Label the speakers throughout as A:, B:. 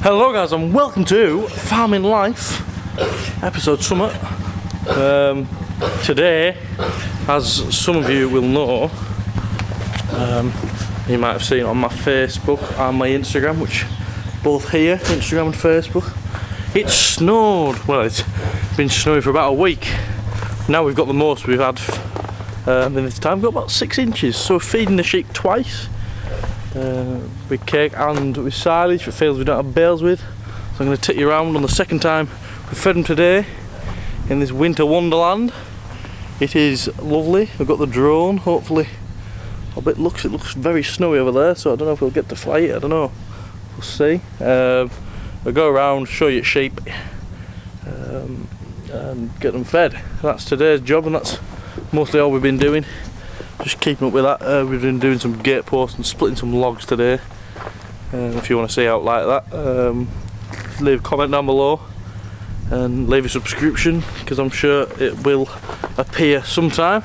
A: Hello guys and welcome to Farming Life, episode summit. Today, as some of you will know, you might have seen on my Facebook and my Instagram, which both here, Instagram and Facebook, it snowed. Well, it's been snowing for about a week. Now we've got the most we've had in this time. We've got about 6 inches, so we're feeding the sheep twice. With cake and with silage for fields we don't have bales with. So I'm going to take you around on the second time we fed them today in this winter wonderland. It is lovely. We've got the drone. Hopefully, it looks very snowy over there, so I don't know if we'll get to fly it. I don't know. We'll see. We'll go around, show you sheep, and get them fed. That's today's job, and that's mostly all we've been doing. Just keeping up with that. We've been doing some gate posts and splitting some logs today. If you want to see out like that, leave a comment down below and leave a subscription, because I'm sure it will appear sometime.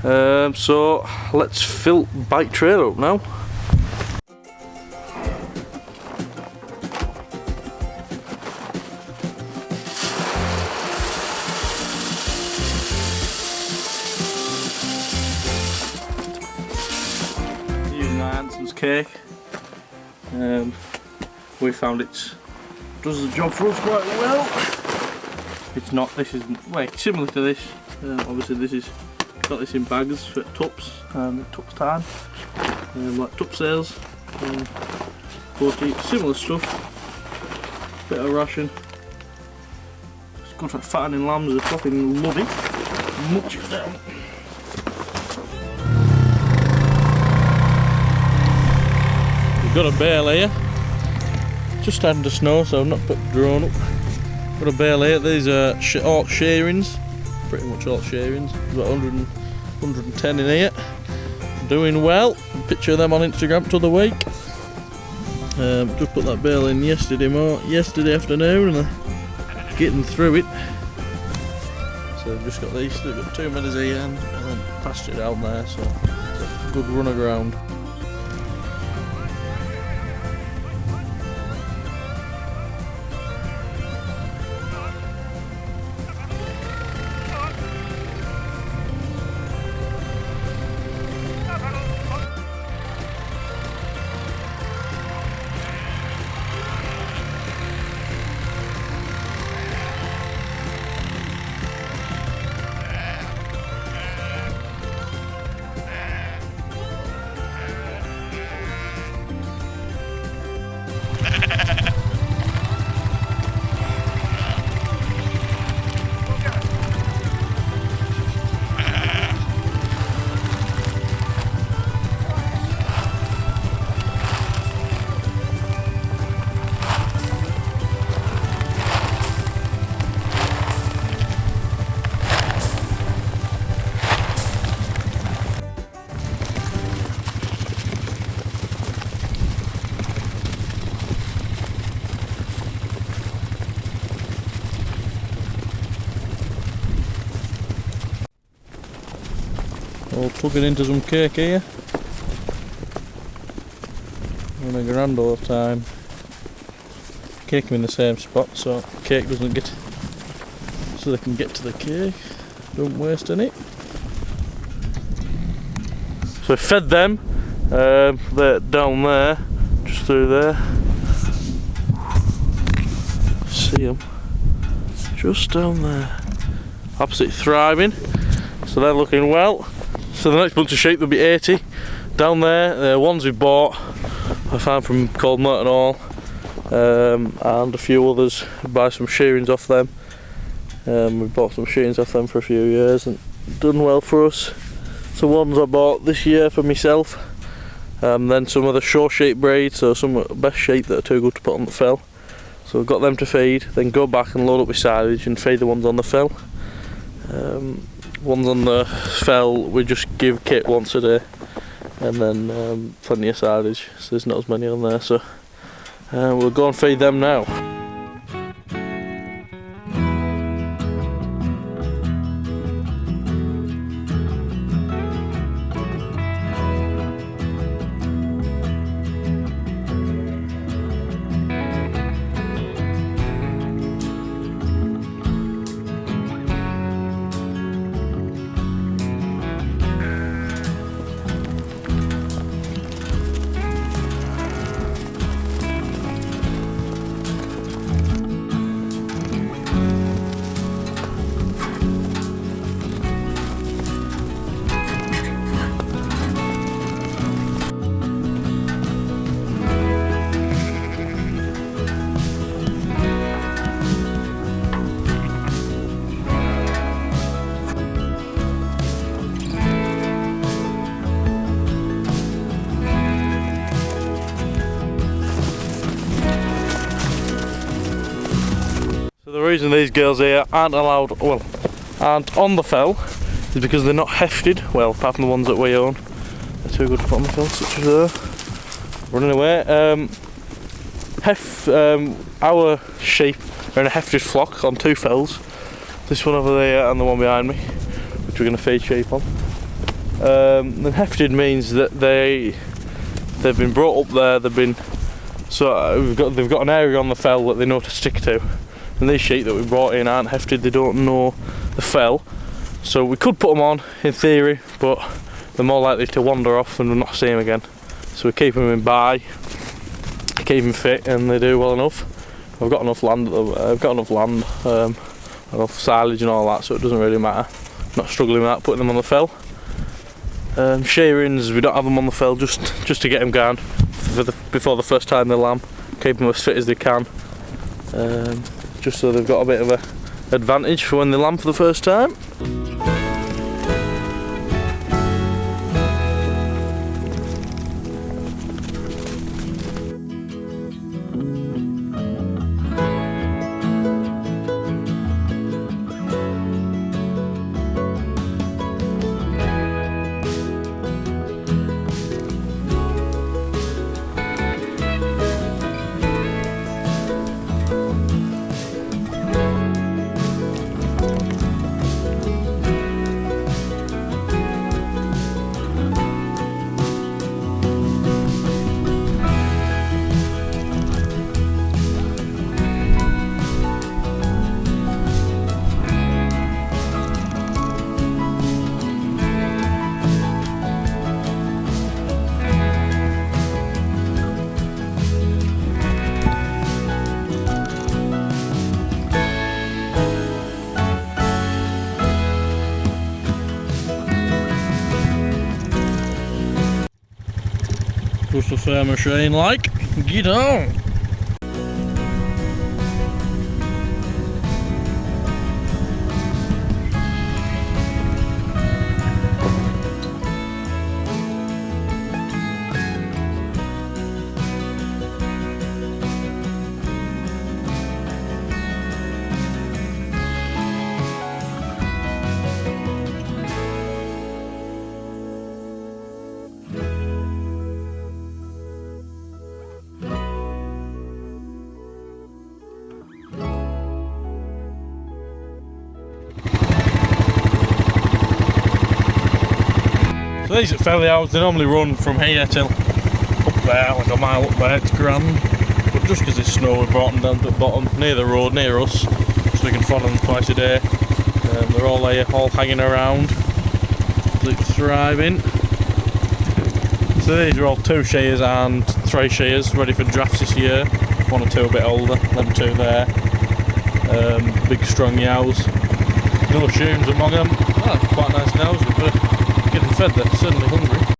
A: So let's fill bike trailer up now. Cake. We found it does the job for us quite well. It's not. This is similar to this. Obviously, this is got this in bags for tups and tups time, like tup sales. But it's similar stuff. Bit of ration. It's good for fattening lambs. I fucking love it. Much it down. Got a bale here, just starting to snow, so I've not put the drone up. Got a bale here. These are all shearings, pretty much all shearings. Got 110 in here, doing well. Picture of them on Instagram the other week. Just put that bale in yesterday afternoon, and getting through it. So I've just got these. They've got 2 minutes here, and then pasture down there, so it's a good run around. All tugging into some cake here. Having a grand old time. Cake them in the same spot so cake doesn't get, so they can get to the cake. Don't waste any. So I fed them. They're down there, just through there. See them, just down there. Absolutely thriving. So they're looking well. So the next bunch of sheep, there'll be 80 down there. The ones we bought, I found from Cold Merton Hall, and a few others. Buy some shearings off them. We bought some shearings off them for a few years and done well for us. So ones I bought this year for myself. Then some of the show sheep breeds, so some of the best sheep that are too good to put on the fell. So we've got them to feed, then go back and load up with silage and feed the ones on the fell. Ones on the fell we just give kit once a day, and then plenty of silage, so there's not as many on there, so we'll go and feed them now. The reason these girls here aren't allowed, well, aren't on the fell is because they're not hefted, well, apart from the ones that we own. They're too good to put on the fell, such as running away. Our sheep are in a hefted flock on 2 fells. This one over there and the one behind me, which we're going to feed sheep on. And hefted means that they've been brought up there. They've got an area on the fell that they know to stick to. And these sheep that we brought in aren't hefted. They don't know the fell. So we could put them on in theory, but they're more likely to wander off and we'll not see them again. So we keep them in by, keep them fit, and they do well enough. I've got enough land. Enough silage and all that, so it doesn't really matter. Not struggling with that, putting them on the fell. Shearings, we don't have them on the fell just to get them going before the first time they lamb. Keep them as fit as they can, just so they've got a bit of a advantage for when they lamb for the first time. Just a fair machine like, get on! So these at Felly Hours, they normally run from here till up there, like a mile up there. It's grand. But just because it's snow, we brought them down to the bottom, near the road, near us, so we can follow them twice a day. They're all there, all hanging around, thriving. So these are all 2 shears and 3 shears, ready for drafts this year. 1 or 2 a bit older, them 2 there. Big strong yows. No tunes among them. Oh, quite nice nows, but getting fed, they're certainly hungry.